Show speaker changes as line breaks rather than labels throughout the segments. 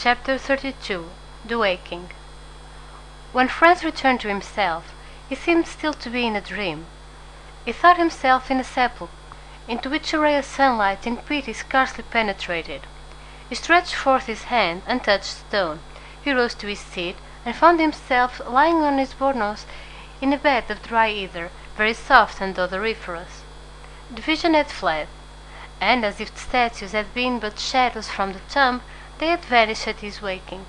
Chapter 32. The Waking. When Franz returned to himself, he seemed still to be in a dream. He thought himself in a sepulchre, into which a ray of sunlight in pity scarcely penetrated. He stretched forth his hand and touched stone. He rose to his seat, and found himself lying on his burnous in a bed of dry ether, very soft and odoriferous. The vision had fled, and as if the statues had been but shadows from the tomb, they had vanished at his waking.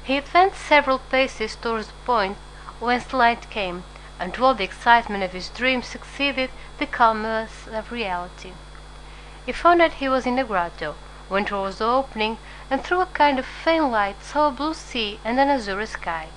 He advanced several paces towards the point whence the light came, and to all the excitement of his dream succeeded the calmness of reality. He found that he was in a grotto, went towards the opening, and through a kind of faint light saw a blue sea and an azure sky.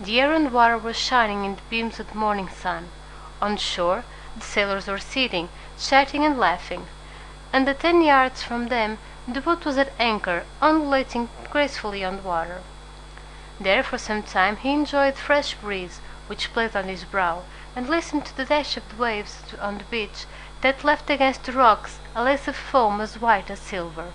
The air and water were shining in the beams of the morning sun. On the shore the sailors were sitting, chatting and laughing, and at 10 yards from them the boat was at anchor, undulating gracefully on the water. There for some time he enjoyed the fresh breeze which played on his brow, and listened to the dash of the waves on the beach that left against the rocks a lace of foam as white as silver.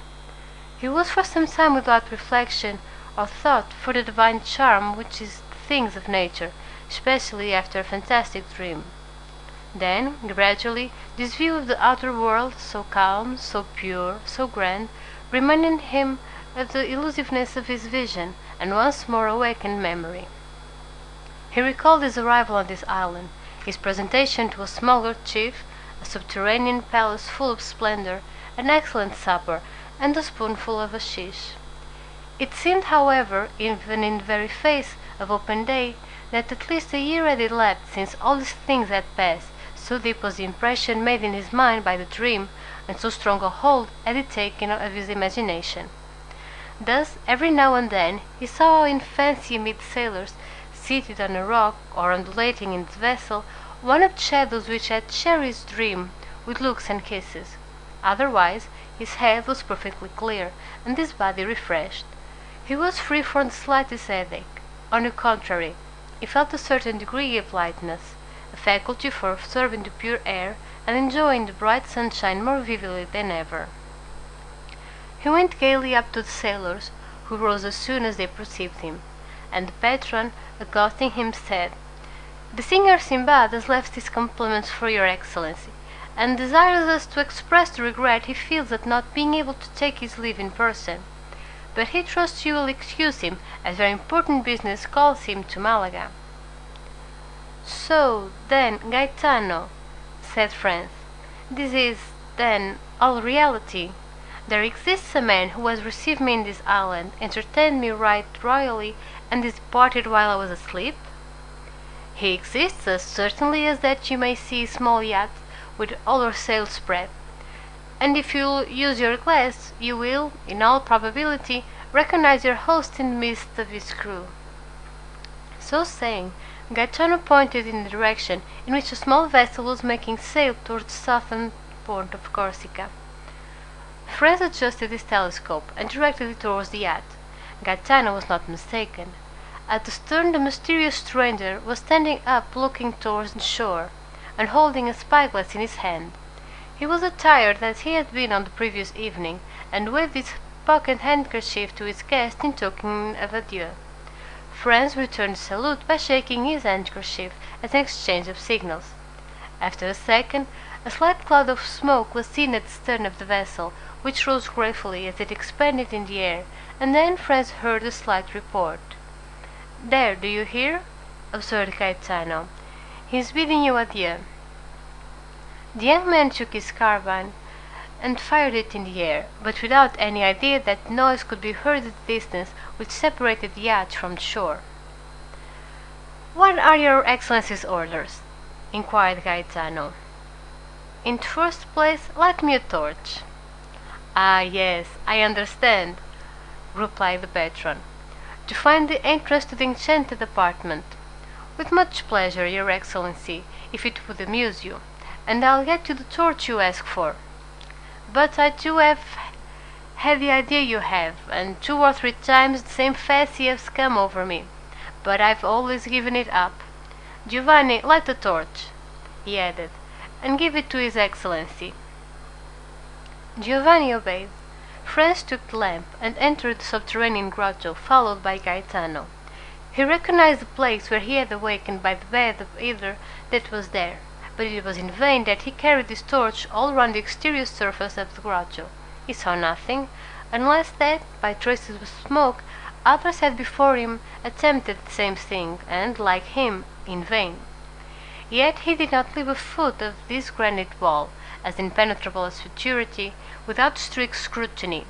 He was for some time without reflection or thought for the divine charm which is the things of nature, especially after a fantastic dream. Then, gradually, this view of the outer world, so calm, so pure, so grand, reminded him of the elusiveness of his vision, and once more awakened memory. He recalled his arrival on this island, his presentation to a smaller chief, a subterranean palace full of splendor, an excellent supper, and a spoonful of hashish. It seemed, however, even in the very face of open day, that at least a year had elapsed since all these things had passed, so deep was the impression made in his mind by the dream, and so strong a hold had it taken of his imagination. Thus, every now and then, he saw in fancy amid the sailors, seated on a rock or undulating in the vessel, one of the shadows which had shared his dream with looks and kisses. Otherwise, his head was perfectly clear, and his body refreshed. He was free from the slightest headache. On the contrary, he felt a certain degree of lightness, a faculty for absorbing the pure air and enjoying the bright sunshine more vividly than ever. He went gaily up to the sailors, who rose as soon as they perceived him, and the patron, accosting him, said, "The singer Simbad has left his compliments for your Excellency, and desires us to express the regret he feels at not being able to take his leave in person. But he trusts you will excuse him, as very important business calls him to Malaga." "So, then, Gaetano," said Franz, "this is, then, all reality. There exists a man who has received me in this island, entertained me right royally, and is departed while I was asleep?" "He exists as certainly as that you may see a small yacht with all her sails spread. And if you use your glass, you will, in all probability, recognize your host in the midst of his crew." So saying, Gaetano pointed in the direction in which a small vessel was making sail towards the southern port of Corsica. Franz adjusted his telescope and directed it towards the yacht. Gaetano was not mistaken. At the stern the mysterious stranger was standing up looking towards the shore, and holding a spyglass in his hand. He was attired as he had been on the previous evening, and waved his pocket handkerchief to his guest in token of adieu. Franz returned the salute by shaking his handkerchief as an exchange of signals. After a second, a slight cloud of smoke was seen at the stern of the vessel, which rose gratefully as it expanded in the air, and then Franz heard a slight report. "There, do you hear?" observed Gaetano. "He is bidding you adieu." The young man took his carbine and fired it in the air, but without any idea that the noise could be heard at the distance which separated the yacht from the shore. "What are your Excellency's orders?" inquired Gaetano. "In the first place, light me a torch." "Ah, yes, I understand," replied the patron. "To find the entrance to the enchanted apartment." "With much pleasure, your Excellency, if it would amuse you, and I'll get you the torch you ask for. But I too have had the idea you have, and 2 or 3 times the same fancy has come over me, but I've always given it up. Giovanni, light the torch," he added, "and give it to his Excellency." Giovanni obeyed. Franz took the lamp and entered the subterranean grotto, followed by Gaetano. He recognized the place where he had awakened by the bed of either that was there, but it was in vain that he carried his torch all round the exterior surface of the grotto. He saw nothing, unless that, by traces of smoke, others had before him attempted the same thing, and, like him, in vain. Yet he did not leave a foot of this granite wall, as impenetrable as futurity, without strict scrutiny.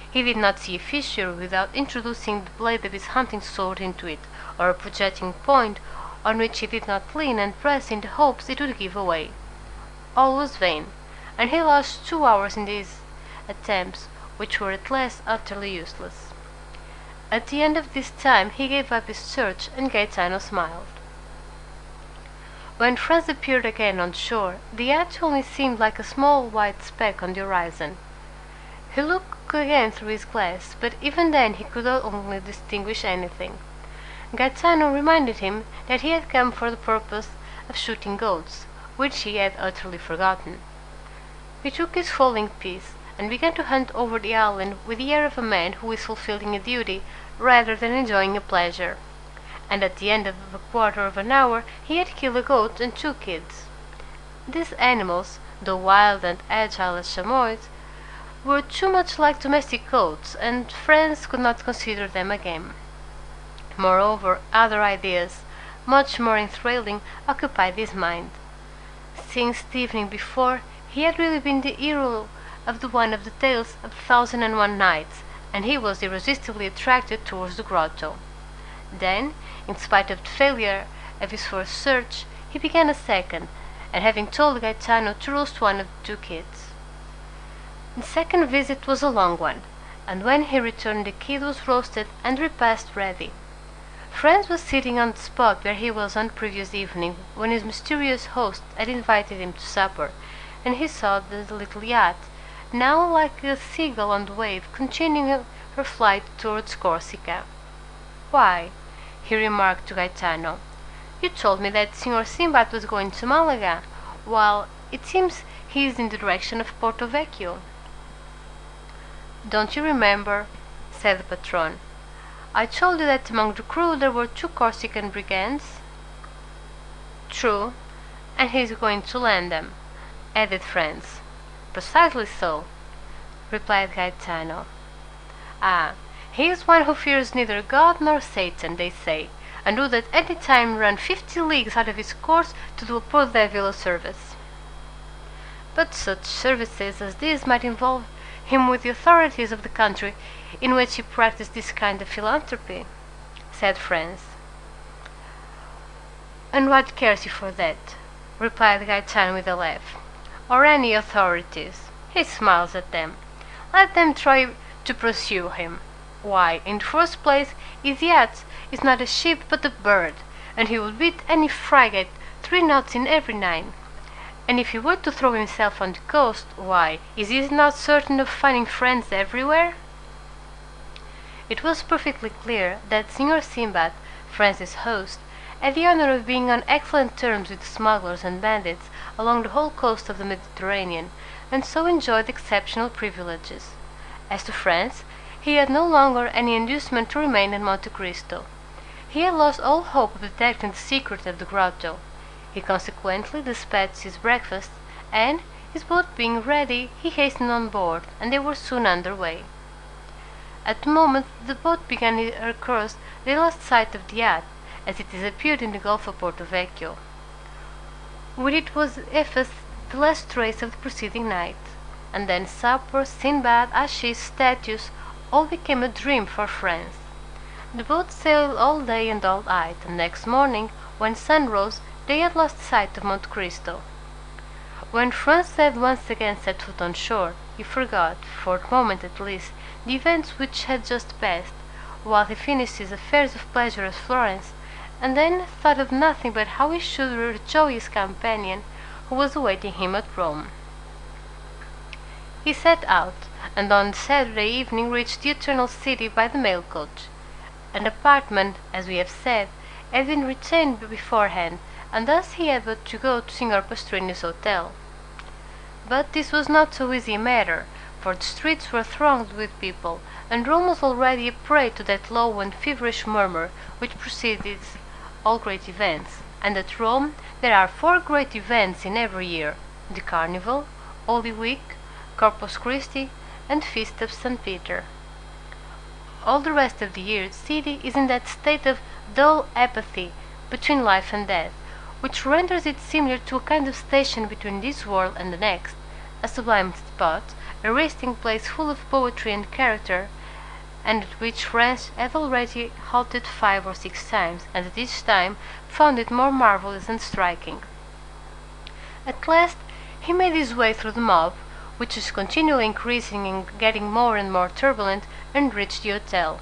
He did not see a fissure without introducing the blade of his hunting sword into it, or a projecting point on which he did not lean and press in the hopes it would give way. All was vain, and he lost 2 hours in these attempts, which were at last utterly useless. At the end of this time he gave up his search, and Gaetano smiled. When Franz appeared again on shore, the yacht only seemed like a small white speck on the horizon. He looked again through his glass, but even then he could only distinguish anything. Gaetano reminded him that he had come for the purpose of shooting goats, which he had utterly forgotten. He took his fowling piece and began to hunt over the island with the air of a man who is fulfilling a duty rather than enjoying a pleasure, and at the end of a quarter of an hour he had killed a goat and 2 kids. These animals, though wild and agile as chamois, were too much like domestic goats, and Franz could not consider them a game. Moreover, other ideas, much more enthralling, occupied his mind. Since the evening before, he had really been the hero of one of the tales of the 1001 Nights, and he was irresistibly attracted towards the grotto. Then, in spite of the failure of his first search, he began a second, and having told Gaetano to roast one of the 2 kids. The second visit was a long one, and when he returned the kid was roasted and the repast ready. Franz was sitting on the spot where he was on the previous evening when his mysterious host had invited him to supper, and he saw the little yacht, now like a seagull on the wave, continuing her flight towards Corsica. "Why," he remarked to Gaetano, "you told me that Signor Sinbad was going to Malaga, while it seems he is in the direction of Porto Vecchio." "Don't you remember," said the patron, "I told you that among the crew there were 2 Corsican brigands?" "True, and he is going to land them," added Franz. "Precisely so," replied Gaetano. "Ah, he is one who fears neither God nor Satan, they say, and would at any time run 50 leagues out of his course to do a poor devil a service." "But such services as these might involve him with the authorities of the country in which he practiced this kind of philanthropy," said Franz. "And what cares he for that?" replied Gaetano with a laugh. "Or any authorities? He smiles at them. Let them try to pursue him. Why, in the first place, his yacht is not a ship but a bird, and he would beat any frigate 3 knots in every 9. And if he were to throw himself on the coast, why, is he not certain of finding friends everywhere?" It was perfectly clear that Signor Sinbad, Franz's host, had the honor of being on excellent terms with smugglers and bandits along the whole coast of the Mediterranean, and so enjoyed exceptional privileges. As to Franz, he had no longer any inducement to remain in Monte Cristo. He had lost all hope of detecting the secret of the grotto. He consequently despatched his breakfast, and, his boat being ready, he hastened on board, and they were soon under way. At the moment the boat began her course they lost sight of the yacht, as it disappeared in the Gulf of Porto Vecchio. With it was effaced the last trace of the preceding night, and then supper, Sinbad, hashish, statues, all became a dream for Franz. The boat sailed all day and all night, and next morning, when sun rose, they had lost sight of Monte Cristo. When Franz had once again set foot on shore, he forgot, for the moment at least, the events which had just passed, while he finished his affairs of pleasure at Florence, and then thought of nothing but how he should rejoin his companion, who was awaiting him at Rome. He set out, and on Saturday evening reached the Eternal City by the mail coach. An apartment, as we have said, had been retained beforehand, and thus he had but to go to Signor Pastrini's hotel. But this was not so easy a matter, for the streets were thronged with people, and Rome was already a prey to that low and feverish murmur which precedes all great events. And at Rome there are 4 great events in every year: the Carnival, Holy Week, Corpus Christi, and Feast of St. Peter. All the rest of the year the city is in that state of dull apathy between life and death, which renders it similar to a kind of station between this world and the next, a sublime spot, a resting place full of poetry and character, and at which France had already halted 5 or 6 times, and at each time found it more marvellous and striking. At last he made his way through the mob, which was continually increasing and getting more and more turbulent, and reached the hotel.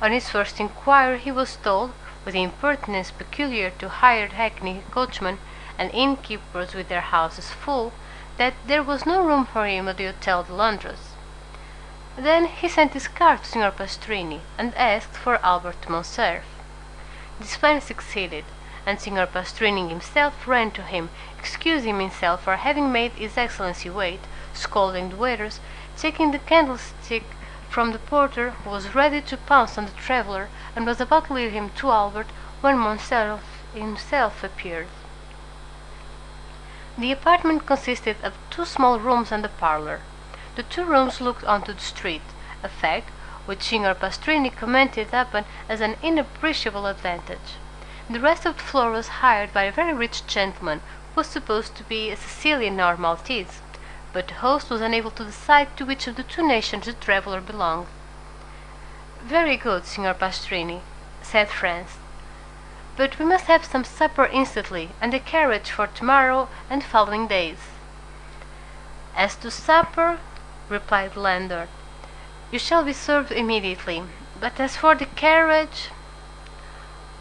On his first inquiry he was told, with the impertinence peculiar to hired hackney coachmen and innkeepers with their houses full, that there was no room for him at the Hotel de Londres. Then he sent his card to Signor Pastrini, and asked for Albert de Morcerf. This plan succeeded, and Signor Pastrini himself ran to him, excusing himself for having made his Excellency wait, scolding the waiters, taking the candlestick from the porter, who was ready to pounce on the traveller, and was about to lead him to Albert, when Morcerf himself appeared. The apartment consisted of 2 small rooms and a parlour. The 2 rooms looked onto the street, a fact which Signor Pastrini commented upon as an inappreciable advantage. The rest of the floor was hired by a very rich gentleman, who was supposed to be a Sicilian or Maltese, but the host was unable to decide to which of the 2 nations the traveller belonged. "Very good, Signor Pastrini," said Franz, "but we must have some supper instantly, and a carriage for tomorrow and following days." "As to supper," replied the landlord, "you shall be served immediately, but as for the carriage—"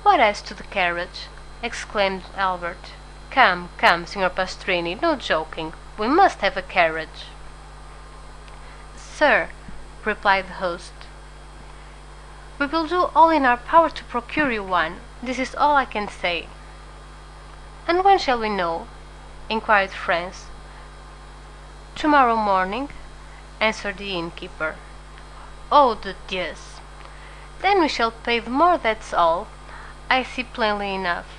"What as to the carriage?" exclaimed Albert. "Come, come, Signor Pastrini, no joking. We must have a carriage." "Sir," replied the host, "we will do all in our power to procure you one. This is all I can say." "And when shall we know?" inquired Franz. "Tomorrow morning," answered the innkeeper. "Oh, the deuce! Then we shall pay the more, that's all. I see plainly enough.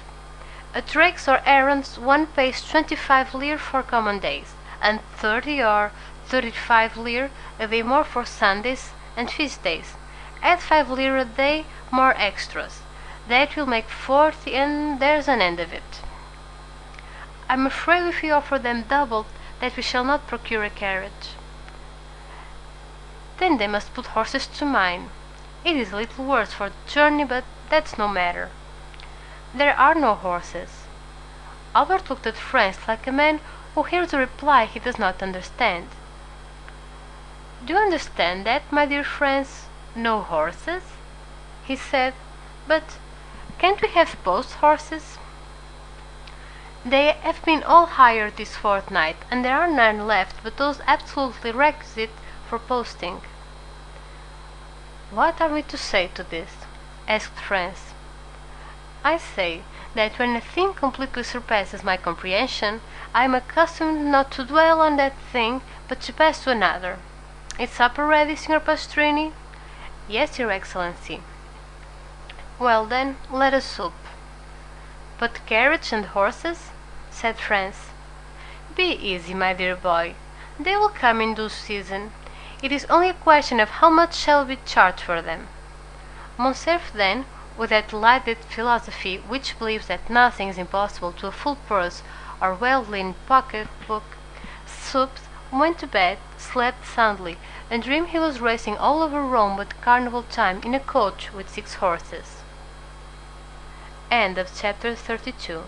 At rakes or errands one pays 25 lire for common days, and 30 or 35 lire a day more for Sundays and feast days. Add 5 lire a day more extras. That will make 40, and there's an end of it. I'm afraid if we offer them double, that we shall not procure a carriage." "Then they must put horses to mine. It is a little worse for the journey, but that's no matter." "There are no horses." Albert looked at Franz like a man who hears a reply he does not understand. "Do you understand that, my dear Franz? No horses?" he said. "But can't we have post horses?" "They have been all hired this fortnight, and there are none left but those absolutely requisite for posting." "What are we to say to this?" asked Franz. "I say that when a thing completely surpasses my comprehension, I am accustomed not to dwell on that thing, but to pass to another. Is supper ready, Signor Pastrini?" "Yes, your Excellency." "Well then, let us sup." "But the carriage and horses?" said Franz. "Be easy, my dear boy. They will come in due season. It is only a question of how much shall be charged for them." Morcerf then, with that delighted philosophy which believes that nothing is impossible to a full purse or well-lined pocket-book, supped, went to bed, slept soundly, and dreamed he was racing all over Rome at carnival time in a coach with 6 horses. End of chapter 32.